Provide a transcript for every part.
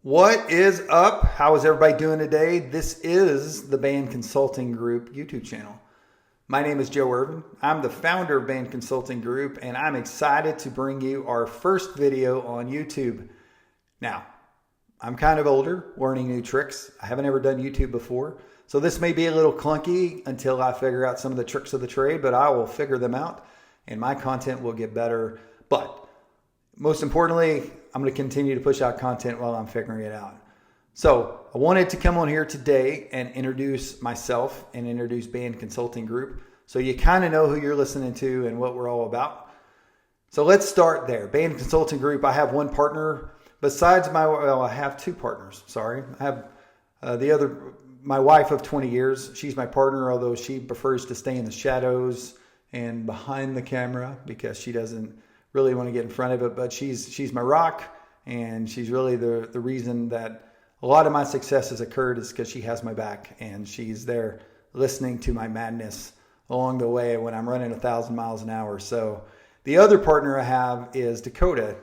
What is up? How is everybody doing today? This is the Band Consulting Group YouTube channel. My name is Joe Ervin. I'm the founder of Band Consulting Group, and I'm excited to bring you our first video on YouTube. Now, I'm kind of older, learning new tricks. I haven't ever done YouTube before, so this may be a little clunky until I figure out some of the tricks of the trade, but I will figure them out, and my content will get better. But most importantly, I'm going to continue to push out content while I'm figuring it out. So I wanted to come on here today and introduce myself and introduce Band Consulting Group so you kind of know who you're listening to and what we're all about. So let's start there. Band Consulting Group, I have one partner. Besides I have two partners, sorry. I have my wife of 20 years. She's my partner, although she prefers to stay in the shadows and behind the camera because she doesn't really want to get in front of it, but she's my rock, and she's really the reason that a lot of my success has occurred is because she has my back, and she's there listening to my madness along the way when I'm running 1,000 miles an hour. So the other partner I have is Dakota.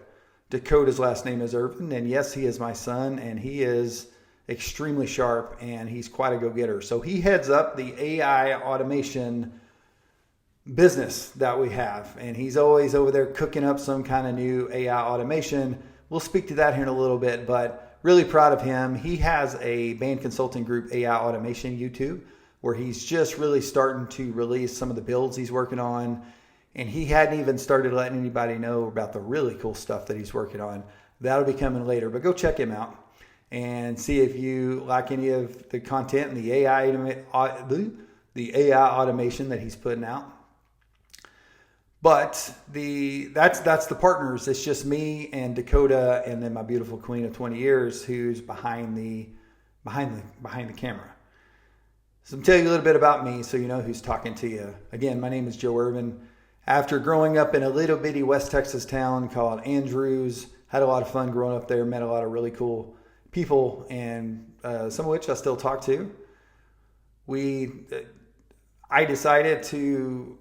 Dakota's last name is Ervin, and yes, he is my son, and he is extremely sharp, and he's quite a go-getter. So he heads up the AI automation business that we have, and he's always over there cooking up some kind of new AI automation. We'll speak to that here in a little bit, but really proud of him. He has a Band Consulting Group AI automation YouTube where he's just really starting to release some of the builds he's working on, and he hadn't even started letting anybody know about the really cool stuff that he's working on. That'll be coming later, but go check him out and see if you like any of the content and the AI automation that he's putting out. But that's the partners. It's just me and Dakota, and then my beautiful queen of 20 years, who's behind the camera. So I'm tell you a little bit about me, so you know who's talking to you. Again, my name is Joe Ervin. After growing up in a little bitty West Texas town called Andrews, had a lot of fun growing up there. Met a lot of really cool people, and some of which I still talk to. I decided to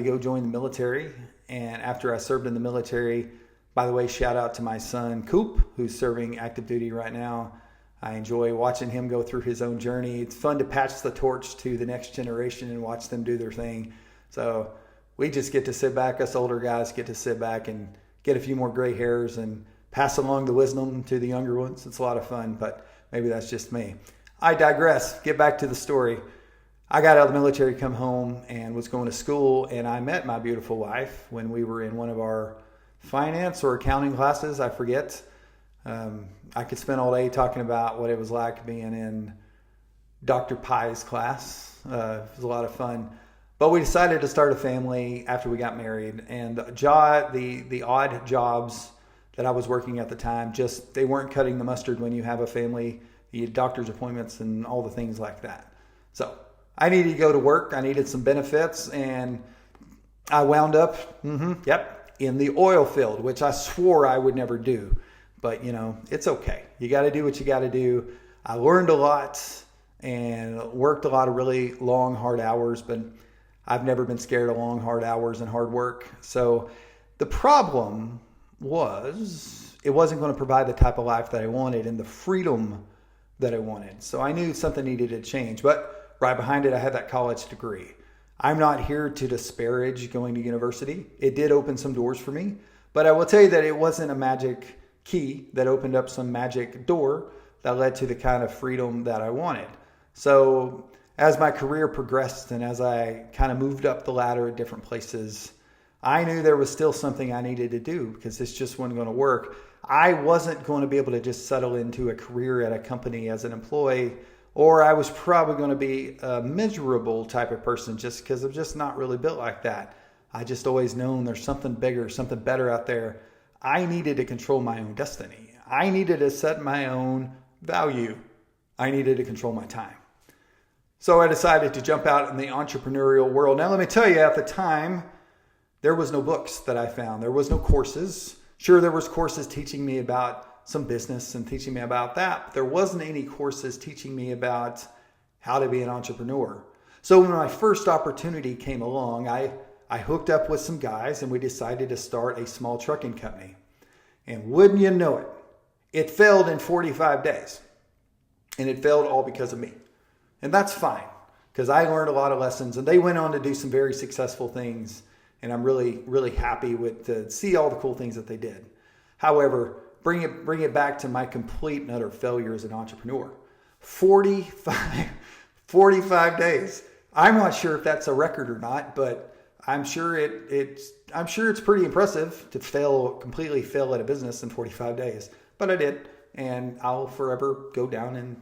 go join the military. And after I served in the military, by the way, shout out to my son, Coop, who's serving active duty right now. I enjoy watching him go through his own journey. It's fun to pass the torch to the next generation and watch them do their thing. So we just get to sit back, us older guys get to sit back and get a few more gray hairs and pass along the wisdom to the younger ones. It's a lot of fun, but maybe that's just me. I digress. Get back to the story. I got out of the military, come home, and was going to school, and I met my beautiful wife when we were in one of our finance or accounting classes, I forget. I could spend all day talking about what it was like being in Dr. Pie's class. It was a lot of fun. But we decided to start a family after we got married, and the odd jobs that I was working at the time, they weren't cutting the mustard when you have a family, you had doctor's appointments and all the things like that. So I needed to go to work. I needed some benefits, and I wound up, in the oil field, which I swore I would never do. But, it's okay. You got to do what you got to do. I learned a lot and worked a lot of really long, hard hours, but I've never been scared of long, hard hours and hard work. So the problem was it wasn't going to provide the type of life that I wanted and the freedom that I wanted. So I knew something needed to change. But right behind it, I had that college degree. I'm not here to disparage going to university. It did open some doors for me, but I will tell you that it wasn't a magic key that opened up some magic door that led to the kind of freedom that I wanted. So as my career progressed and as I kind of moved up the ladder at different places, I knew there was still something I needed to do because this just wasn't going to work. I wasn't going to be able to just settle into a career at a company as an employee, or I was probably going to be a miserable type of person just because I'm just not really built like that. I just always known there's something bigger, something better out there. I needed to control my own destiny. I needed to set my own value. I needed to control my time. So I decided to jump out in the entrepreneurial world. Now, let me tell you, at the time, there was no books that I found. There was no courses. Sure, there was courses teaching me about some business and teaching me about that. But there wasn't any courses teaching me about how to be an entrepreneur. So when my first opportunity came along, I hooked up with some guys and we decided to start a small trucking company. And wouldn't you know it, It failed in 45 days. And it failed all because of me. And that's fine, because I learned a lot of lessons, and they went on to do some very successful things. And I'm really, really happy to see all the cool things that they did. However, bring it back to my complete and utter failure as an entrepreneur. 45 days. I'm not sure if that's a record or not, but I'm sure it's pretty impressive to completely fail at a business in 45 days. But I did, and I'll forever go down in,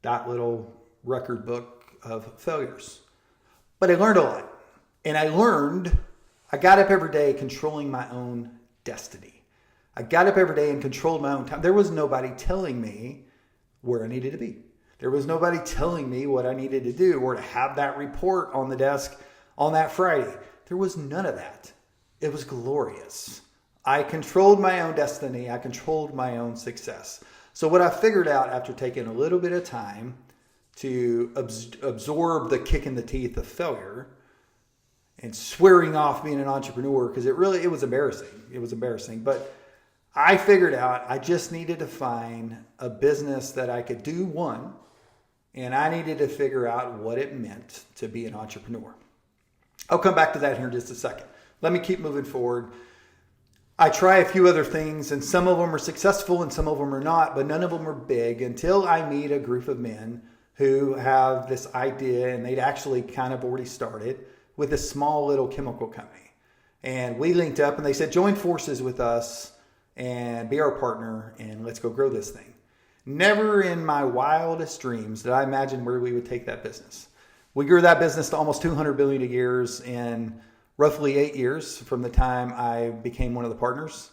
that little record book of failures. But I learned a lot. And I got up every day controlling my own destiny. I got up every day and controlled my own time. There was nobody telling me where I needed to be. There was nobody telling me what I needed to do or to have that report on the desk on that Friday. There was none of that. It was glorious. I controlled my own destiny. I controlled my own success. So what I figured out after taking a little bit of time to absorb the kick in the teeth of failure and swearing off being an entrepreneur, because it was embarrassing. It was embarrassing. But I figured out I just needed to find a business that I could do one, and I needed to figure out what it meant to be an entrepreneur. I'll come back to that here in just a second. Let me keep moving forward. I try a few other things, and some of them are successful and some of them are not, but none of them are big until I meet a group of men who have this idea, and they'd actually kind of already started with a small little chemical company. And we linked up and they said, join forces with us and be our partner, and let's go grow this thing. Never in my wildest dreams did I imagine where we would take that business. We grew that business to almost 200 billion a year in roughly 8 years from the time I became one of the partners.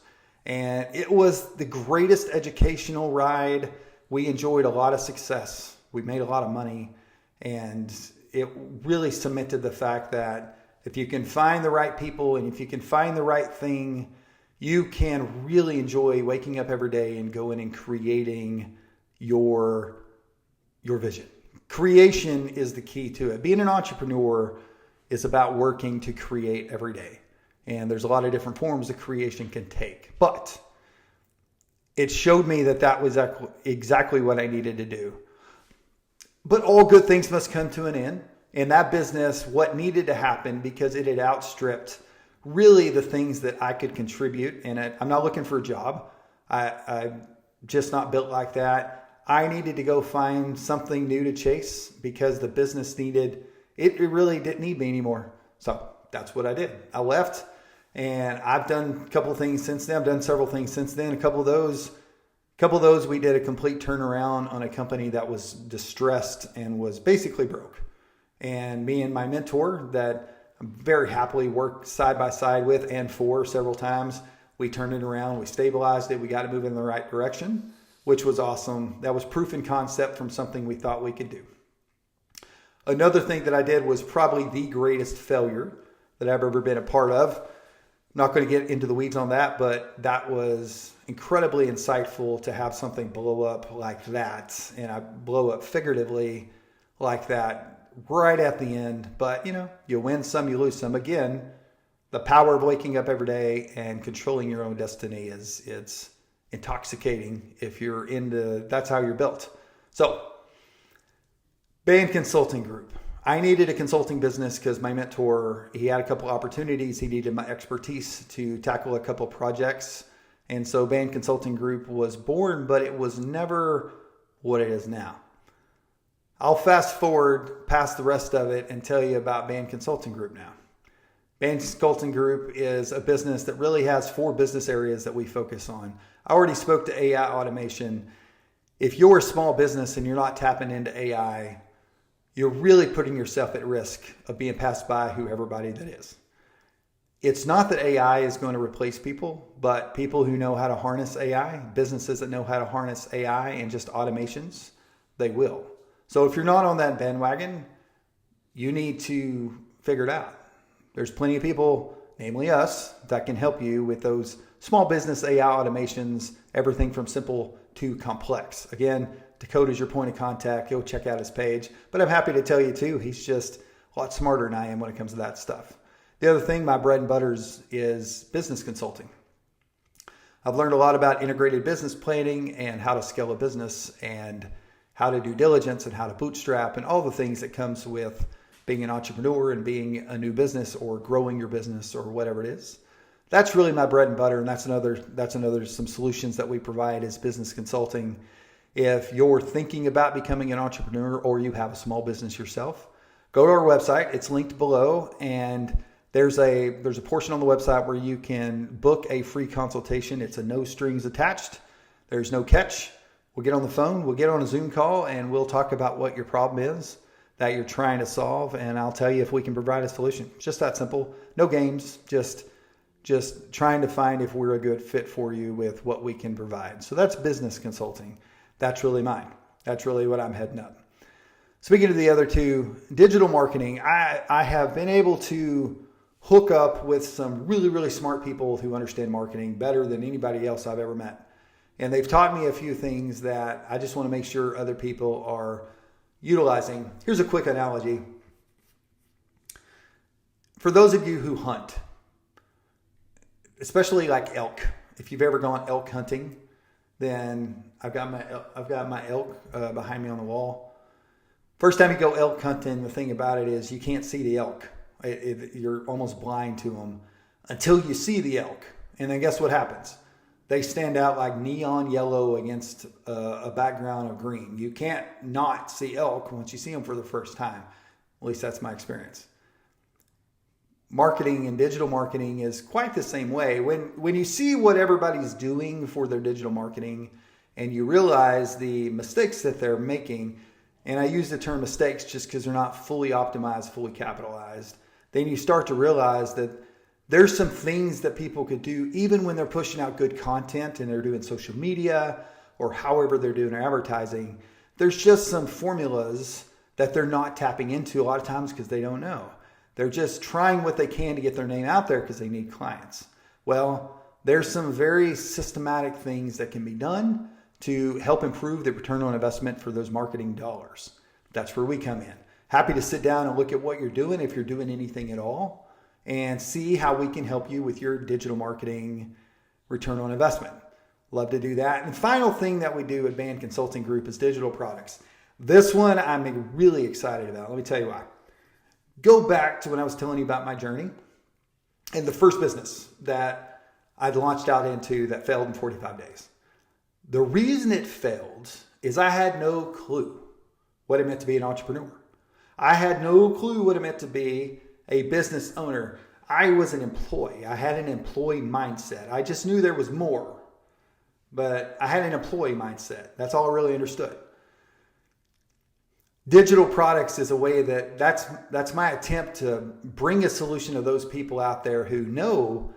And it was the greatest educational ride. We enjoyed a lot of success. We made a lot of money. And it really cemented the fact that if you can find the right people and if you can find the right thing, you can really enjoy waking up every day and going and creating your vision. Creation is the key to it. Being an entrepreneur is about working to create every day. And there's a lot of different forms that creation can take. But it showed me that was exactly what I needed to do. But all good things must come to an end. In that business, what needed to happen, because it had outstripped really the things that I could contribute. And I'm not looking for a job. I'm just not built like that. I needed to go find something new to chase because the business it really didn't need me anymore. So that's what I did. I left, and I've done a couple of things since then. I've done several things since then. A couple of those we did a complete turnaround on a company that was distressed and was basically broke. And me and my mentor that I very happily worked side by side with and for several times, we turned it around, we stabilized it, we got it moving in the right direction, which was awesome. That was proof in concept from something we thought we could do. Another thing that I did was probably the greatest failure that I've ever been a part of. I'm not going to get into the weeds on that, but that was incredibly insightful to have something blow up like that. And I blow up figuratively like that right at the end. But, you win some, you lose some. Again, the power of waking up every day and controlling your own destiny it's intoxicating if you're that's how you're built. So, Band Consulting Group. I needed a consulting business because my mentor, he had a couple opportunities. He needed my expertise to tackle a couple projects. And so Band Consulting Group was born, but it was never what it is now. I'll fast forward past the rest of it and tell you about Band Consulting Group now. Band Consulting Group is a business that really has 4 business areas that we focus on. I already spoke to AI automation. If you're a small business and you're not tapping into AI, you're really putting yourself at risk of being passed by everybody that is. It's not that AI is going to replace people, but people who know how to harness AI, businesses that know how to harness AI and just automations, they will. So if you're not on that bandwagon, you need to figure it out. There's plenty of people, namely us, that can help you with those small business AI automations, everything from simple to complex. Again, Dakota is your point of contact. Go check out his page. But I'm happy to tell you too, he's just a lot smarter than I am when it comes to that stuff. The other thing, my bread and butter is business consulting. I've learned a lot about integrated business planning and how to scale a business and how to do diligence and how to bootstrap and all the things that comes with being an entrepreneur and being a new business or growing your business or whatever it is. That's really my bread and butter, and that's another some solutions that we provide as business consulting. If you're thinking about becoming an entrepreneur or you have a small business yourself, go to our website. It's linked below, and there's a portion on the website where you can book a free consultation. It's a no strings attached. There's no catch. We'll get on the phone, we'll get on a Zoom call, and we'll talk about what your problem is that you're trying to solve, and I'll tell you if we can provide a solution. It's just that simple. No games, just trying to find if we're a good fit for you with what we can provide. So that's business consulting. That's really mine. That's really what I'm heading up. Speaking of the other two, digital marketing, I have been able to hook up with some really, really smart people who understand marketing better than anybody else I've ever met. And they've taught me a few things that I just want to make sure other people are utilizing. Here's a quick analogy. For those of you who hunt, especially like elk, if you've ever gone elk hunting, then I've got my elk behind me on the wall. First time you go elk hunting, the thing about it is you can't see the elk. You're almost blind to them until you see the elk. And then guess what happens? They stand out like neon yellow against a background of green. You can't not see elk once you see them for the first time. At least that's my experience. Marketing and digital marketing is quite the same way. When you see what everybody's doing for their digital marketing and you realize the mistakes that they're making, and I use the term mistakes just because they're not fully optimized, fully capitalized, then you start to realize that there's some things that people could do even when they're pushing out good content and they're doing social media or however they're doing their advertising. There's just some formulas that they're not tapping into a lot of times because they don't know. They're just trying what they can to get their name out there because they need clients. Well, there's some very systematic things that can be done to help improve the return on investment for those marketing dollars. That's where we come in. Happy to sit down and look at what you're doing, if you're doing anything at all, and see how we can help you with your digital marketing return on investment. Love to do that. And the final thing that we do at Band Consulting Group is digital products. This one I'm really excited about. Let me tell you why. Go back to when I was telling you about my journey and the first business that I'd launched out into that failed in 45 days. The reason it failed is I had no clue what it meant to be an entrepreneur. I had no clue what it meant to be a business owner. I was an employee. I had an employee mindset. I just knew there was more, but I had an employee mindset. That's all I really understood. Digital products is a way that's my attempt to bring a solution to those people out there who know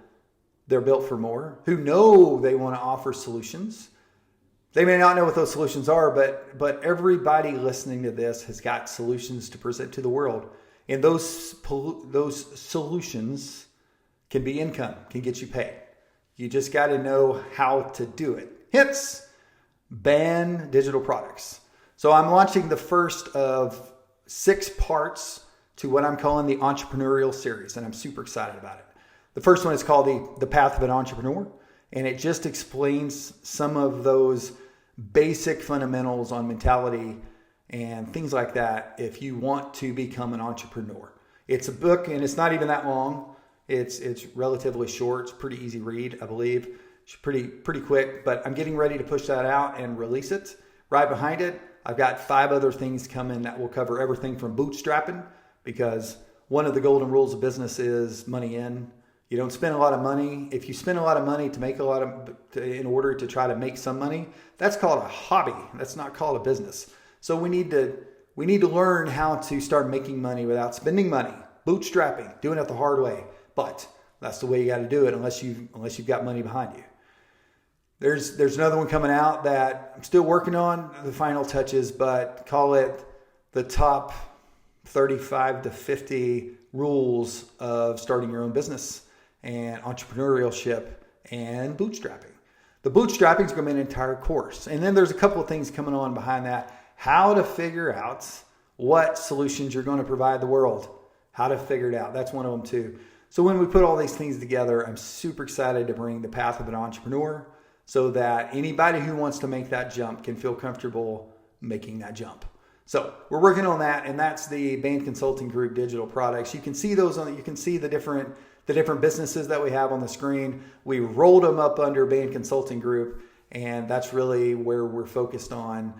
they're built for more, who know they want to offer solutions. They may not know what those solutions are, but everybody listening to this has got solutions to present to the world. And those solutions can be income, can get you paid. You just got to know how to do it. Hence, ban digital products. So I'm launching the first of 6 parts to what I'm calling the entrepreneurial series, and I'm super excited about it. The first one is called the Path of an Entrepreneur, and it just explains some of those basic fundamentals on mentality and things like that if you want to become an entrepreneur. It's a book, and it's not even that long. It's relatively short. It's pretty easy read, I believe. It's pretty quick, but I'm getting ready to push that out and release it. Right behind it, I've got 5 other things coming that will cover everything from bootstrapping, because one of the golden rules of business is money in. You don't spend a lot of money. If you spend a lot of money to make in order to try to make some money, that's called a hobby. That's not called a business. So we need to learn how to start making money without spending money. Bootstrapping, doing it the hard way. But that's the way you got to do it unless you've got money behind you. There's another one coming out that I'm still working on the final touches, but call it the top 35 to 50 rules of starting your own business and entrepreneurship and bootstrapping. The bootstrapping is going to be an entire course. And then there's a couple of things coming on behind that. How to figure out what solutions you're going to provide the world. How to figure it out. That's one of them too. So when we put all these things together, I'm super excited to bring the Path of an Entrepreneur. so that anybody who wants to make that jump can feel comfortable making that jump. So we're working on that, and that's the Band Consulting Group digital products. You can see those you can see the different businesses that we have on the screen. We rolled them up under Band Consulting Group, and that's really where we're focused on.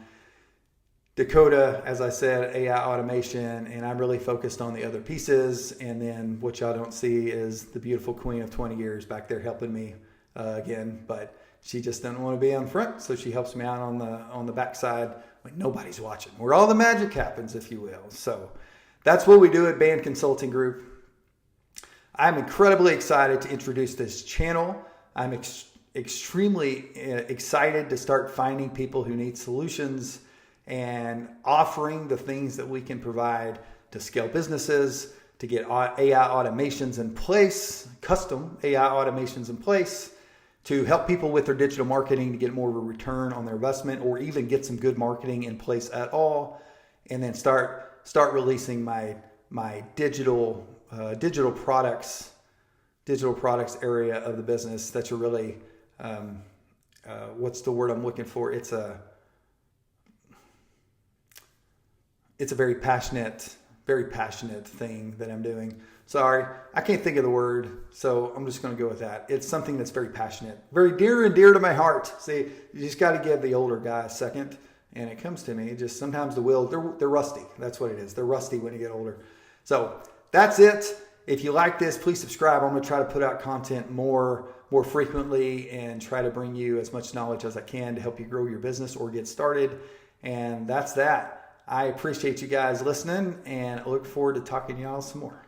Dakota, as I said, AI automation, and I'm really focused on the other pieces. And then what y'all don't see is the beautiful queen of 20 years back there helping me again, but she just doesn't want to be on front, so she helps me out on the backside when nobody's watching, where all the magic happens, if you will. So that's what we do at Band Consulting Group. I'm incredibly excited to introduce this channel. I'm extremely excited to start finding people who need solutions and offering the things that we can provide to scale businesses, to get AI automations in place, custom AI automations in place, to help people with their digital marketing to get more of a return on their investment, or even get some good marketing in place at all, and then start releasing my digital products area of the business. That's a really what's the word I'm looking for? It's a very passionate thing that I'm doing. Sorry, I can't think of the word, so I'm just going to go with that. It's something that's very passionate, very dear and dear to my heart. See, you just got to give the older guy a second, and it comes to me. Just sometimes the wheels, they're rusty. That's what it is. They're rusty when you get older. So that's it. If you like this, please subscribe. I'm going to try to put out content more frequently and try to bring you as much knowledge as I can to help you grow your business or get started. And that's that. I appreciate you guys listening, and I look forward to talking to y'all some more.